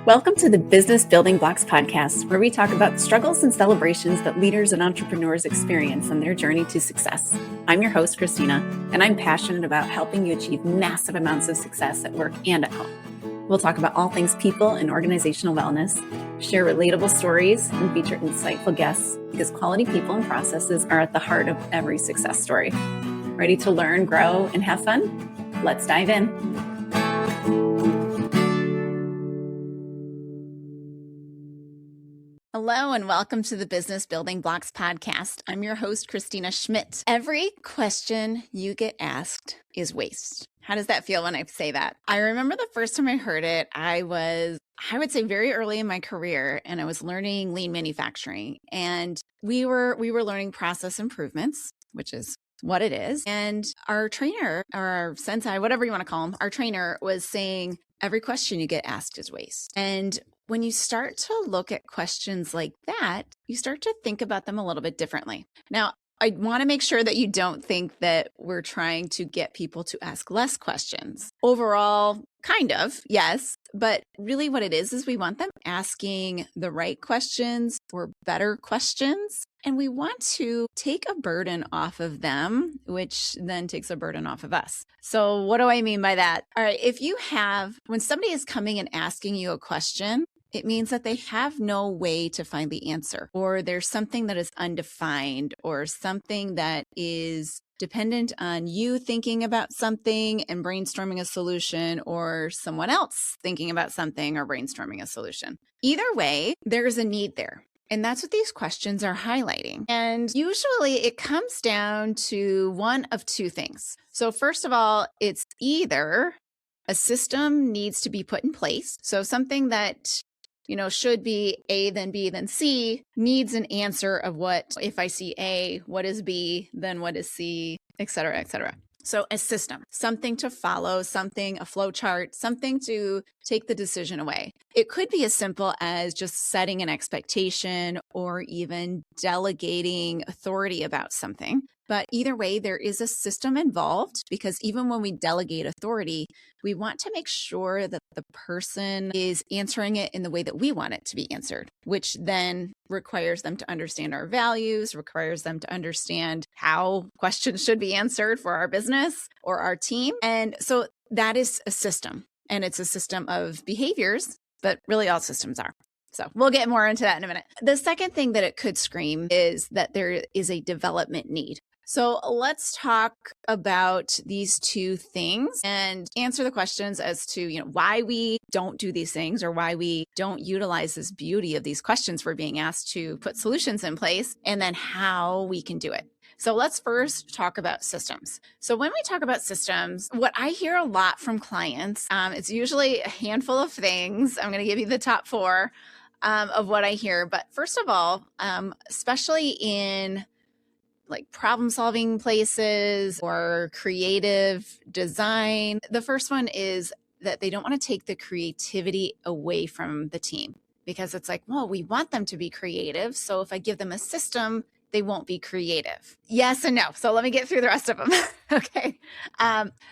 Welcome to the Business Building Blocks podcast, where we talk about struggles and celebrations that leaders and entrepreneurs experience on their journey to success. I'm your host, Kristina, and I'm passionate about helping you achieve massive amounts of success at work and at home. We'll talk about all things people and organizational wellness, share relatable stories, and feature insightful guests because quality people and processes are at the heart of every success story. Ready to learn, grow, and have fun? Let's dive in. Hello and welcome to the Business Building Blocks podcast. I'm your host, Kristina Schmitt. Every question you get asked is waste. How does that feel when I say that? I remember the first time I heard it, I would say very early in my career, and I was learning lean manufacturing, and we were learning process improvements, which is what it is. And our trainer, or our sensei, whatever you want to call him, our trainer was saying, every question you get asked is waste. And when you start to look at questions like that, you start to think about them a little bit differently. Now, I want to make sure that you don't think that we're trying to get people to ask less questions. Overall, kind of, yes. But really what it is we want them asking the right questions or better questions. And we want to take a burden off of them, which then takes a burden off of us. So what do I mean by that? All right, when somebody is coming and asking you a question, it means that they have no way to find the answer, or there's something that is undefined, or something that is dependent on you thinking about something and brainstorming a solution, or someone else thinking about something or brainstorming a solution. Either way, there's a need there. And that's what these questions are highlighting. And usually it comes down to one of two things. So first of all, it's either a system needs to be put in place. So something that should be A, then B, then C, needs an answer of what, if I see A, what is B, then what is C, et cetera, et cetera. So a system, something to follow, a flow chart, something to take the decision away. It could be as simple as just setting an expectation or even delegating authority about something. But either way, there is a system involved, because even when we delegate authority, we want to make sure that the person is answering it in the way that we want it to be answered, which then requires them to understand our values, requires them to understand how questions should be answered for our business or our team. And so that is a system, and it's a system of behaviors, but really all systems are. So we'll get more into that in a minute. The second thing that it could scream is that there is a development need. So let's talk about these two things and answer the questions as to, why we don't do these things, or why we don't utilize this beauty of these questions we're being asked to put solutions in place, and then how we can do it. So let's first talk about systems. So when we talk about systems, what I hear a lot from clients, it's usually a handful of things. I'm going to give you the top four of what I hear. But first of all, especially in like problem solving places or creative design, the first one is that they don't want to take the creativity away from the team, because it's like, well, we want them to be creative. So if I give them a system, they won't be creative. Yes and no. So let me get through the rest of them. Okay.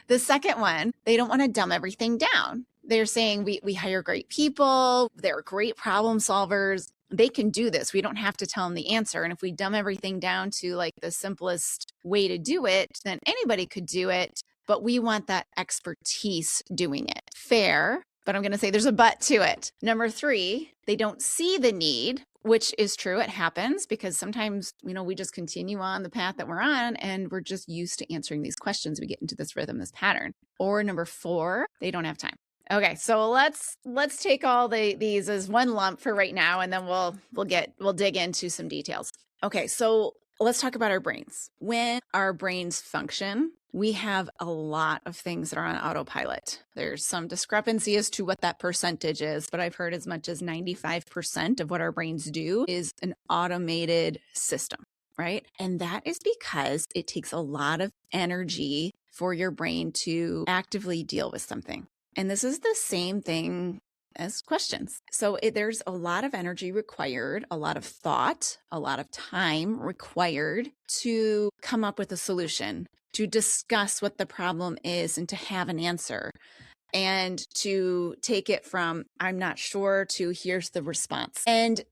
The second one, they don't want to dumb everything down. They're saying we hire great people. They're great problem solvers. They can do this. We don't have to tell them the answer. And if we dumb everything down to like the simplest way to do it, then anybody could do it. But we want that expertise doing it. Fair, but I'm going to say there's a but to it. Number three, they don't see the need, which is true. It happens because sometimes, we just continue on the path that we're on and we're just used to answering these questions. We get into this rhythm, this pattern. Or number four, they don't have time. Okay, so let's take all these as one lump for right now, and then we'll dig into some details. Okay, so let's talk about our brains. When our brains function, we have a lot of things that are on autopilot. There's some discrepancy as to what that percentage is, but I've heard as much as 95% of what our brains do is an automated system, right? And that is because it takes a lot of energy for your brain to actively deal with something. And this is the same thing as questions. So there's a lot of energy required, a lot of thought, a lot of time required to come up with a solution, to discuss what the problem is and to have an answer. and to take it from I'm not sure to here's the response. And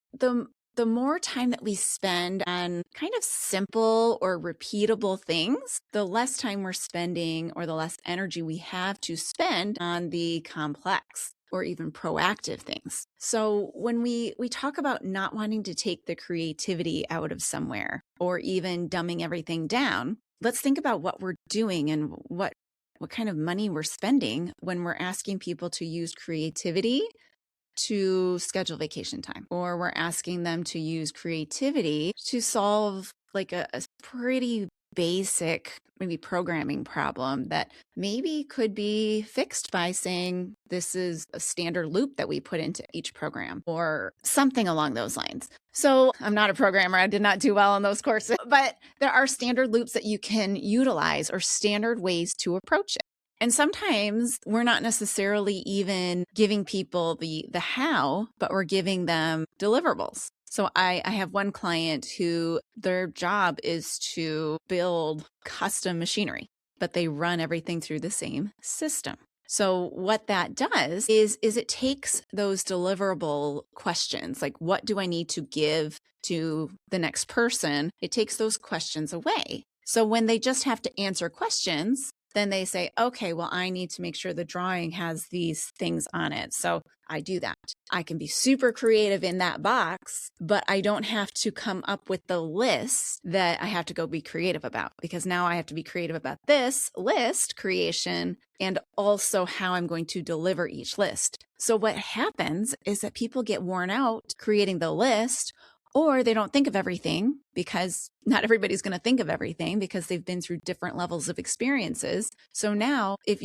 the more time that we spend on kind of simple or repeatable things, the less time we're spending or the less energy we have to spend on the complex or even proactive things. So when we talk about not wanting to take the creativity out of somewhere or even dumbing everything down, let's think about what we're doing and what kind of money we're spending when we're asking people to use creativity to schedule vacation time, or we're asking them to use creativity to solve like a pretty basic, maybe programming problem that maybe could be fixed by saying this is a standard loop that we put into each program or something along those lines. So I'm not a programmer. I did not do well in those courses, but there are standard loops that you can utilize or standard ways to approach it. And sometimes we're not necessarily even giving people the how, but we're giving them deliverables. So I have one client who their job is to build custom machinery, but they run everything through the same system. So what that does is it takes those deliverable questions, like what do I need to give to the next person? It takes those questions away. So when they just have to answer questions, then they say, okay, well, I need to make sure the drawing has these things on it. So I do that. I can be super creative in that box, but I don't have to come up with the list that I have to go be creative about, because now I have to be creative about this list creation and also how I'm going to deliver each list. So what happens is that people get worn out creating the list, or they don't think of everything, because not everybody's going to think of everything because they've been through different levels of experiences. So now if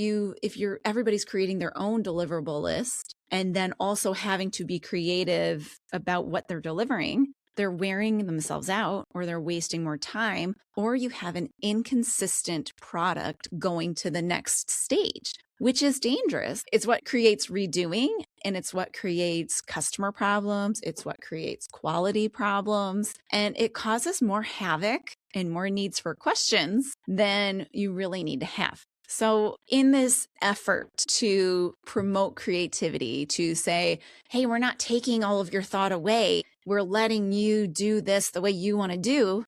everybody's creating their own deliverable list and then also having to be creative about what they're delivering, they're wearing themselves out, or they're wasting more time, or you have an inconsistent product going to the next stage, which is dangerous. It's what creates redoing, and it's what creates customer problems. It's what creates quality problems, and it causes more havoc and more needs for questions than you really need to have. So in this effort to promote creativity, to say, hey, we're not taking all of your thought away, we're letting you do this the way you want to do,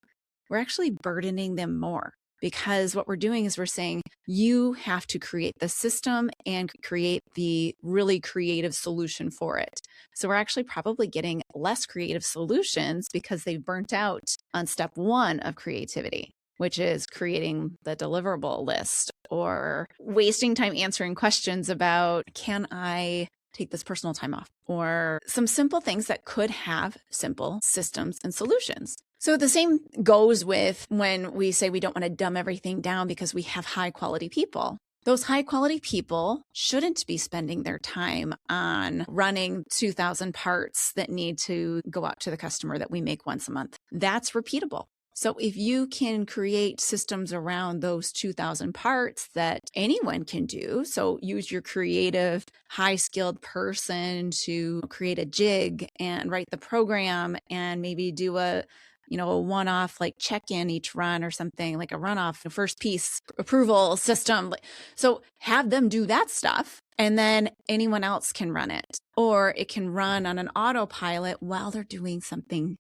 we're actually burdening them more. Because what we're doing is we're saying you have to create the system and create the really creative solution for it. So we're actually probably getting less creative solutions because they've burnt out on step one of creativity, which is creating the deliverable list, or wasting time answering questions about, can I take this personal time off, or some simple things that could have simple systems and solutions. So the same goes with when we say we don't want to dumb everything down because we have high quality people. Those high quality people shouldn't be spending their time on running 2,000 parts that need to go out to the customer that we make once a month. That's repeatable. So if you can create systems around those 2,000 parts that anyone can do, so use your creative, high-skilled person to create a jig and write the program and maybe do a one-off like check-in each run or something, like a runoff, a first piece approval system. So have them do that stuff, and then anyone else can run it. Or it can run on an autopilot while they're doing something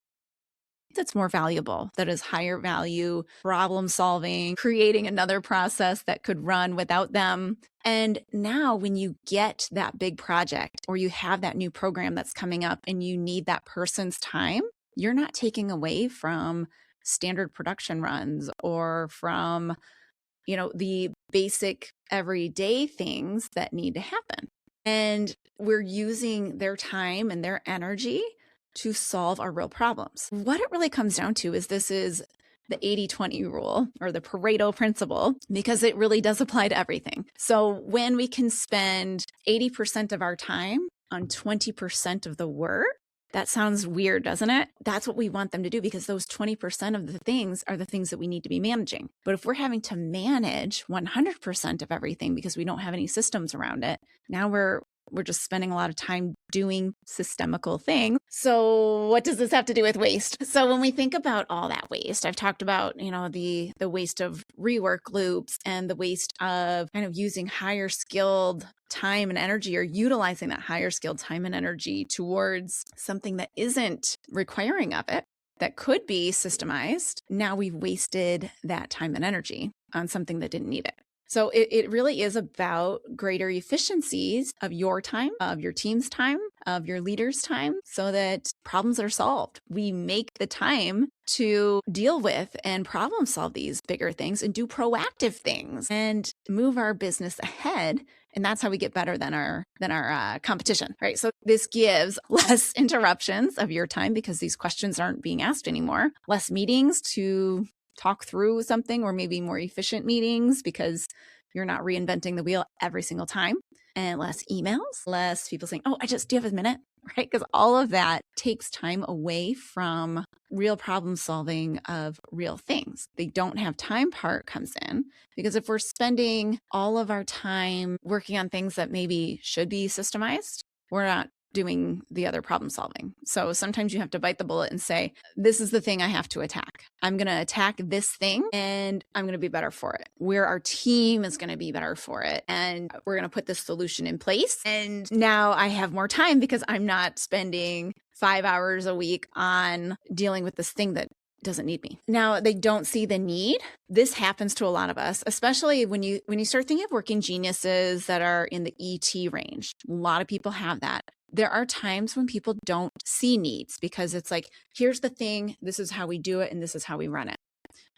that's more valuable, that is higher value, problem solving, creating another process that could run without them. And now when you get that big project, or you have that new program that's coming up and you need that person's time, you're not taking away from standard production runs or from, the basic everyday things that need to happen. And we're using their time and their energy to solve our real problems. What it really comes down to is this is the 80-20 rule, or the Pareto principle, because it really does apply to everything. So when we can spend 80% of our time on 20% of the work, that sounds weird, doesn't it? That's what we want them to do, because those 20% of the things are the things that we need to be managing. But if we're having to manage 100% of everything because we don't have any systems around it, now we're We're just spending a lot of time doing systemical things. So what does this have to do with waste? So when we think about all that waste, I've talked about, the waste of rework loops and the waste of kind of using higher skilled time and energy, or utilizing that higher skilled time and energy towards something that isn't requiring of it, that could be systemized. Now we've wasted that time and energy on something that didn't need it. So it really is about greater efficiencies of your time, of your team's time, of your leader's time, so that problems are solved. We make the time to deal with and problem solve these bigger things and do proactive things and move our business ahead. And that's how we get better than our competition, right? So this gives less interruptions of your time because these questions aren't being asked anymore, less meetings to talk through something, or maybe more efficient meetings because you're not reinventing the wheel every single time, and less emails, less people saying, oh, do you have a minute? Right? Because all of that takes time away from real problem solving of real things. The don't have time part comes in because if we're spending all of our time working on things that maybe should be systemized, we're not doing the other problem solving. So sometimes you have to bite the bullet and say, this is the thing I have to attack. I'm going to attack this thing and I'm going to be better for it. Where our team is going to be better for it. And we're going to put this solution in place. And now I have more time because I'm not spending 5 hours a week on dealing with this thing that doesn't need me. Now, they don't see the need. This happens to a lot of us, especially when you start thinking of working geniuses that are in the ET range. A lot of people have that. There are times when people don't see needs because it's like, here's the thing, this is how we do it, and this is how we run it.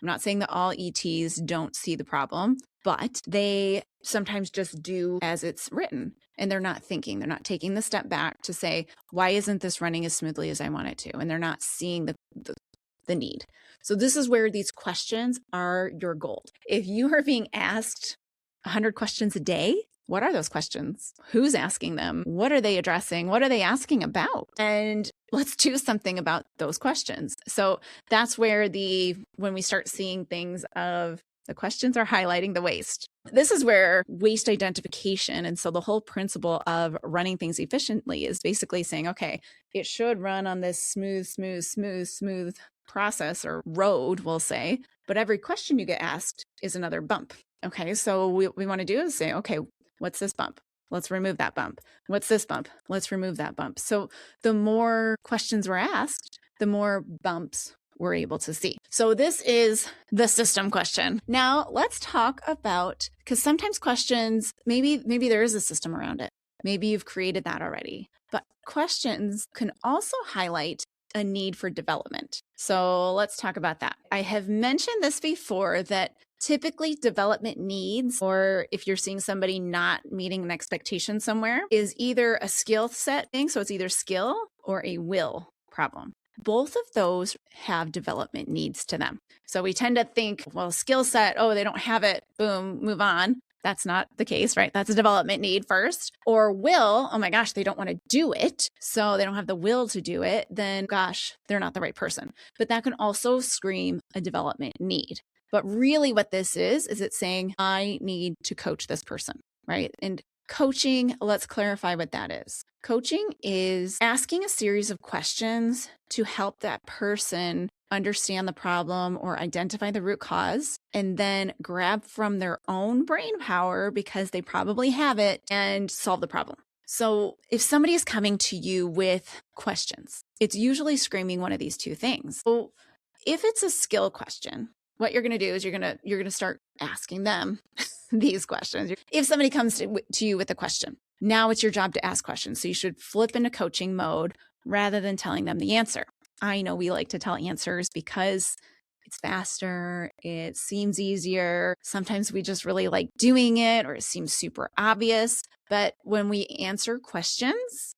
I'm not saying that all ETs don't see the problem, but they sometimes just do as it's written, and they're not thinking, they're not taking the step back to say, why isn't this running as smoothly as I want it to? And they're not seeing the need. So this is where these questions are your gold. If you are being asked 100 questions a day, what are those questions? Who's asking them? What are they addressing? What are they asking about? And let's do something about those questions. So that's where when we start seeing things of the questions are highlighting the waste. This is where waste identification. And so the whole principle of running things efficiently is basically saying, okay, it should run on this smooth process or road, we'll say, but every question you get asked is another bump. Okay, so what we want to do is say, okay, what's this bump? Let's remove that bump. What's this bump? Let's remove that bump. So the more questions we're asked, the more bumps we're able to see. So this is the system question. Now let's talk about, because sometimes questions, maybe there is a system around it. Maybe you've created that already, but questions can also highlight a need for development. So let's talk about that. I have mentioned this before that typically development needs, or if you're seeing somebody not meeting an expectation somewhere, is either a skill set thing. So it's either skill or a will problem. Both of those have development needs to them. So we tend to think, well, skill set, oh, they don't have it, boom, move on. That's not the case, right? That's a development need first. Or will, oh my gosh, they don't want to do it, so they don't have the will to do it, then gosh, they're not the right person. But that can also scream a development need. But really what this is it's saying, I need to coach this person, right? And coaching, let's clarify what that is. Coaching is asking a series of questions to help that person understand the problem or identify the root cause, and then grab from their own brain power, because they probably have it, and solve the problem. So if somebody is coming to you with questions, it's usually screaming one of these two things. So if it's a skill question, what you're going to do is you're going to start asking them these questions. If somebody comes to you with a question, now it's your job to ask questions. So you should flip into coaching mode rather than telling them the answer. I know we like to tell answers because it's faster, it seems easier. Sometimes we just really like doing it, or it seems super obvious. But when we answer questions,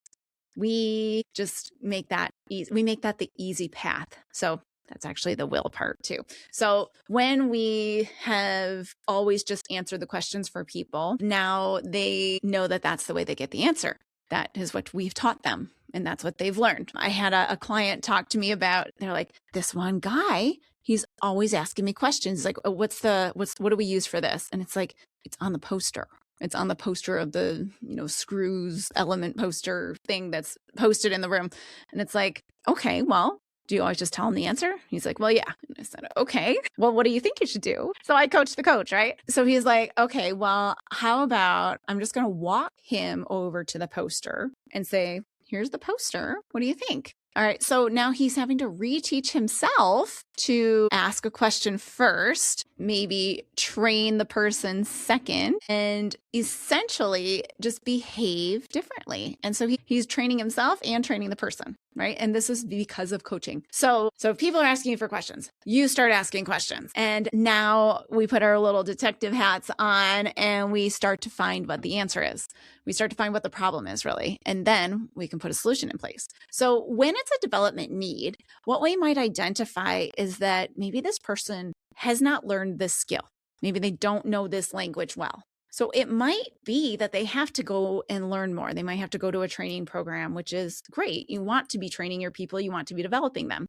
we just make that easy. We make that the easy path. So that's actually the will part too. So when we have always just answered the questions for people, now they know that that's the way they get the answer. That is what we've taught them, and that's what they've learned. I had a client talk to me about, they're like, this one guy, he's always asking me questions. He's like, oh, what do we use for this? And it's like, it's on the poster. It's on the poster of the, screws element poster thing that's posted in the room. And it's like, okay, well, do you always just tell him the answer? He's like, well, yeah. And I said, okay, well, what do you think you should do? So I coached the coach, right? So he's like, okay, well, how about I'm just going to walk him over to the poster and say, here's the poster. What do you think? All right. So now he's having to reteach himself to ask a question first, maybe train the person second, and essentially just behave differently. And so he's training himself and training the person, right? And this is because of coaching. So if people are asking you for questions, you start asking questions. And now we put our little detective hats on and we start to find what the answer is. We start to find what the problem is really. And then we can put a solution in place. So when it's a development need, what we might identify is that maybe this person has not learned this skill. Maybe they don't know this language well. So it might be that they have to go and learn more. They might have to go to a training program, which is great. You want to be training your people. You want to be developing them.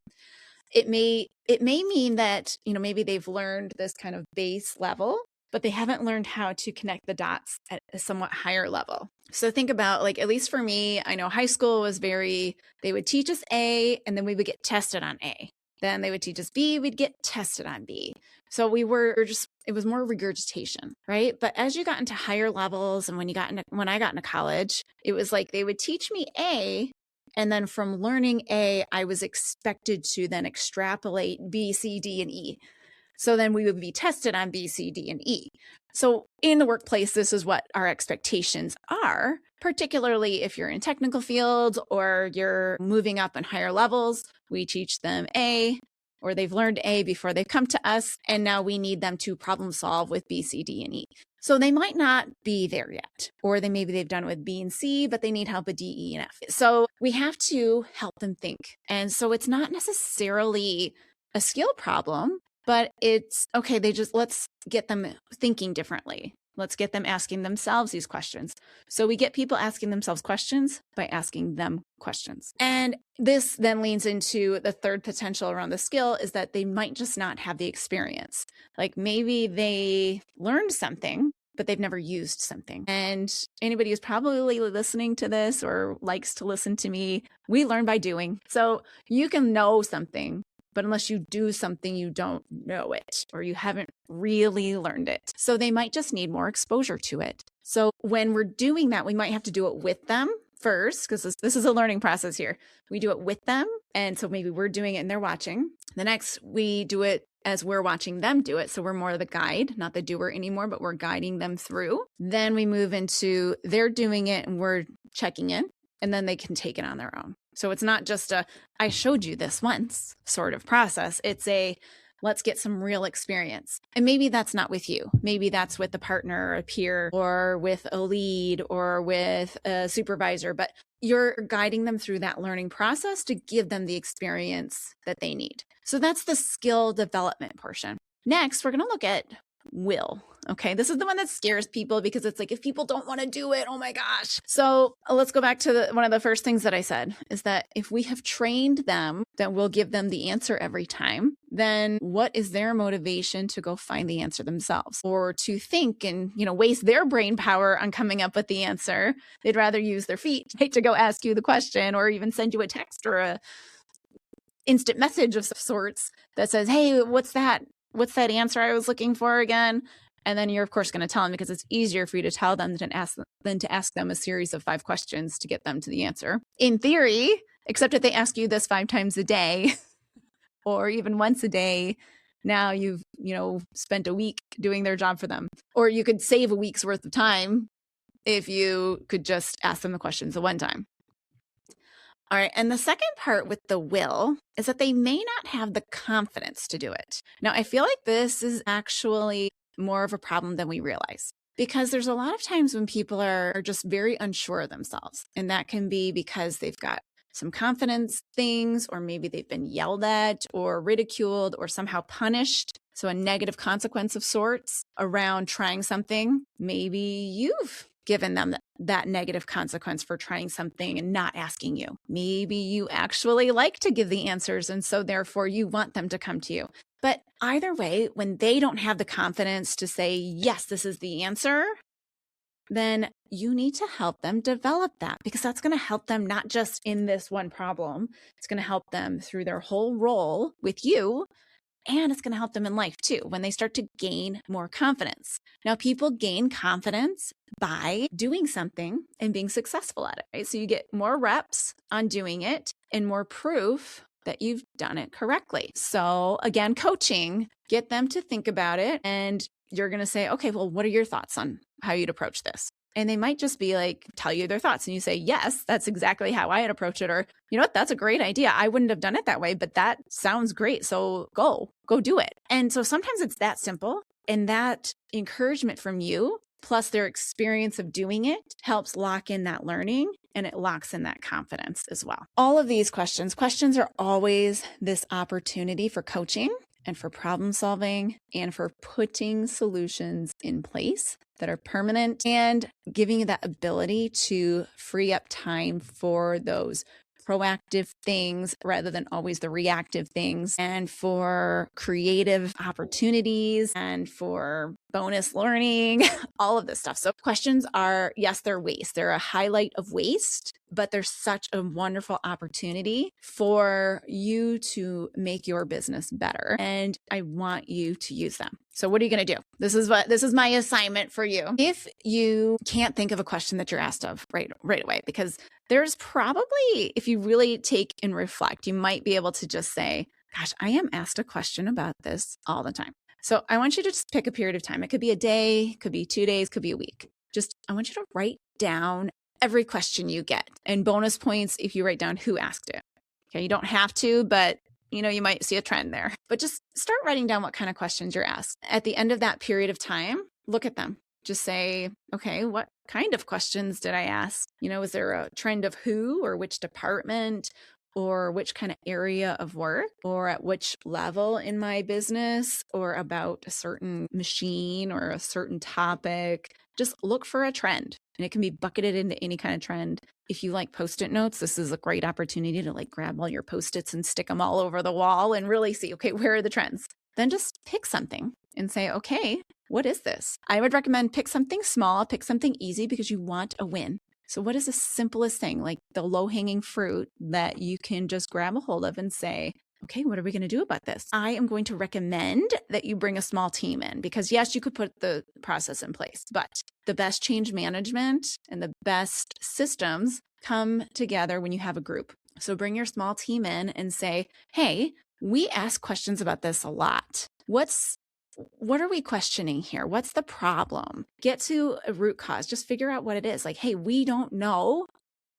It may mean that, maybe they've learned this kind of base level, but they haven't learned how to connect the dots at a somewhat higher level. So think about, like, at least for me, I know high school was they would teach us A and then we would get tested on A. Then they would teach us B, we'd get tested on B. So it was more regurgitation, right? But as you got into higher levels and when I got into college, it was like they would teach me A, and then from learning A, I was expected to then extrapolate B, C, D, and E. So then we would be tested on B, C, D, and E. So in the workplace, this is what our expectations are, particularly if you're in technical fields or you're moving up in higher levels. We teach them A, or they've learned A before they've come to us, and now we need them to problem solve with B, C, D, and E. So they might not be there yet, or maybe they've done it with B and C, but they need help with D, E, and F. So we have to help them think. And so it's not necessarily a skill problem, but it's okay. Let's get them thinking differently. Let's get them asking themselves these questions. So we get people asking themselves questions by asking them questions. And this then leans into the third potential around the skill is that they might just not have the experience. Like maybe they learned something, but they've never used something. And anybody who's probably listening to this or likes to listen to me, we learn by doing. So you can know something, but unless you do something, you don't know it, or you haven't really learned it. So they might just need more exposure to it. So when we're doing that, we might have to do it with them first, because this is a learning process here. We do it with them. And so maybe we're doing it and they're watching. The next, we do it as we're watching them do it. So we're more the guide, not the doer anymore, but we're guiding them through. Then we move into they're doing it and we're checking in, and then they can take it on their own. So it's not just I showed you this once sort of process. It's let's get some real experience. And maybe that's not with you. Maybe that's with a partner or a peer or with a lead or with a supervisor, but you're guiding them through that learning process to give them the experience that they need. So that's the skill development portion. Next, we're going to look at will. Okay. This is the one that scares people because it's like, if people don't want to do it, oh my gosh. So let's go back to one of the first things that I said is that if we have trained them, that we'll give them the answer every time, then what is their motivation to go find the answer themselves or to think and, waste their brain power on coming up with the answer? They'd rather use their feet, right, to go ask you the question or even send you a text or a instant message of sorts that says, hey, what's that answer I was looking for again? And then you're, of course, going to tell them because it's easier for you to tell them than to ask them a series of 5 questions to get them to the answer. In theory, except if they ask you this 5 times a day or even once a day, now you've, spent a week doing their job for them. Or you could save a week's worth of time if you could just ask them the questions the one time. All right. And the second part with the will is that they may not have the confidence to do it. Now, I feel like this is actually more of a problem than we realize because there's a lot of times when people are just very unsure of themselves. And that can be because they've got some confidence things, or maybe they've been yelled at or ridiculed or somehow punished. So a negative consequence of sorts around trying something. Maybe you've given them that negative consequence for trying something and not asking you. Maybe you actually like to give the answers, and so therefore you want them to come to you. But either way, when they don't have the confidence to say, yes, this is the answer, then you need to help them develop that, because that's going to help them not just in this one problem. It's going to help them through their whole role with you. And it's going to help them in life too, when they start to gain more confidence. Now, people gain confidence by doing something and being successful at it, right? So you get more reps on doing it and more proof that you've done it correctly. So again, coaching, get them to think about it. And you're going to say, okay, well, what are your thoughts on how you'd approach this? And they might just be like, tell you their thoughts. And you say, yes, that's exactly how I'd approach it. Or, you know what, that's a great idea. I wouldn't have done it that way, but that sounds great. So go do it. And so sometimes it's that simple. And that encouragement from you, plus their experience of doing it, helps lock in that learning, and it locks in that confidence as well. All of these questions are always this opportunity for coaching and for problem solving and for putting solutions in place that are permanent and giving you that ability to free up time for those proactive things rather than always the reactive things, and for creative opportunities and for bonus learning, all of this stuff. So questions are, yes, they're waste. They're a highlight of waste, but they're such a wonderful opportunity for you to make your business better. And I want you to use them. So what are you going to do? This is my assignment for you. If you can't think of a question that you're asked of right away, because there's probably, if you really take and reflect, you might be able to just say, gosh, I am asked a question about this all the time. So I want you to just pick a period of time. It could be a day, could be 2 days, could be a week. I want you to write down every question you get, and bonus points if you write down who asked it. Okay, you don't have to, but you might see a trend there. But just start writing down what kind of questions you're asked. At the end of that period of time, look at them. Just say, okay, what kind of questions did I ask? Is there a trend of who or which department or which kind of area of work or at which level in my business or about a certain machine or a certain topic? Just look for a trend, and it can be bucketed into any kind of trend. If you like Post-it notes, this is a great opportunity to grab all your Post-its and stick them all over the wall and really see, okay, where are the trends? Then just pick something and say, okay, what is this? I would recommend pick something small, pick something easy, because you want a win. So what is the simplest thing, like the low-hanging fruit that you can just grab a hold of and say, okay, what are we going to do about this? I am going to recommend that you bring a small team in, because yes, you could put the process in place, but the best change management and the best systems come together when you have a group. So bring your small team in and say, hey, we ask questions about this a lot. What are we questioning here? What's the problem? Get to a root cause. Just figure out what it is. Hey, we don't know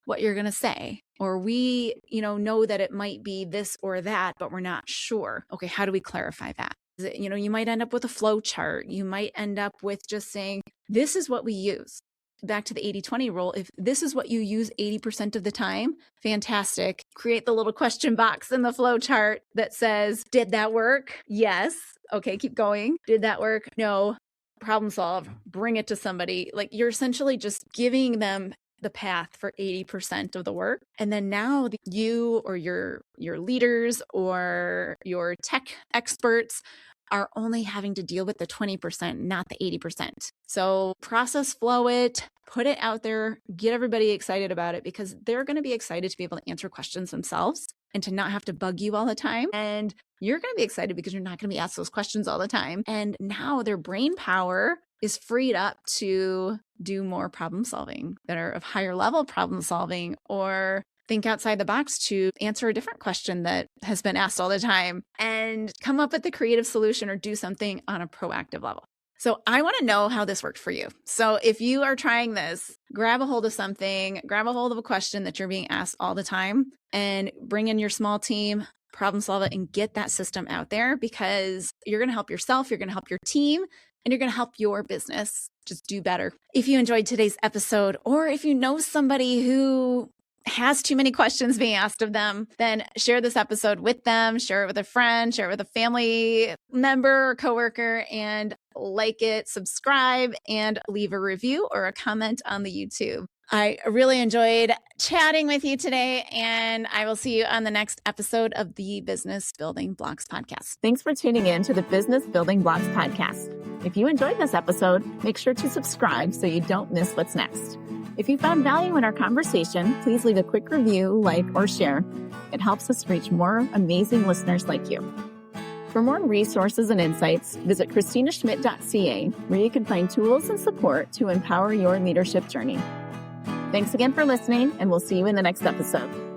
what you're going to say, or we, know that it might be this or that, but we're not sure. Okay, how do we clarify that? You might end up with a flow chart. You might end up with just saying, this is what we use. Back to the 80-20 rule. If this is what you use 80% of the time, fantastic. Create the little question box in the flow chart that says, did that work? Yes. Okay, keep going. Did that work? No. Problem solve. Bring it to somebody. You're essentially just giving them the path for 80% of the work. And then now you or your leaders or your tech experts are only having to deal with the 20%, not the 80%. So process flow it, put it out there, get everybody excited about it, because they're going to be excited to be able to answer questions themselves and to not have to bug you all the time. And you're going to be excited because you're not going to be asked those questions all the time. And now their brain power is freed up to do more problem solving that are of higher level problem solving, or think outside the box to answer a different question that has been asked all the time and come up with a creative solution or do something on a proactive level. So I want to know how this worked for you. So if you are trying this, grab a hold of something, grab a hold of a question that you're being asked all the time, and bring in your small team, problem solve it, and get that system out there, because you're going to help yourself, you're going to help your team, and you're going to help your business just do better. If you enjoyed today's episode, or if you know somebody who has too many questions being asked of them, then share this episode with them, share it with a friend, share it with a family member or coworker, and like it, subscribe, and leave a review or a comment on the YouTube. I really enjoyed chatting with you today, and I will see you on the next episode of the Business Building Blocks podcast. Thanks for tuning in to the Business Building Blocks podcast. If you enjoyed this episode, make sure to subscribe so you don't miss what's next. If you found value in our conversation, please leave a quick review, like, or share. It helps us reach more amazing listeners like you. For more resources and insights, visit KristinaSchmitt.ca, where you can find tools and support to empower your leadership journey. Thanks again for listening, and we'll see you in the next episode.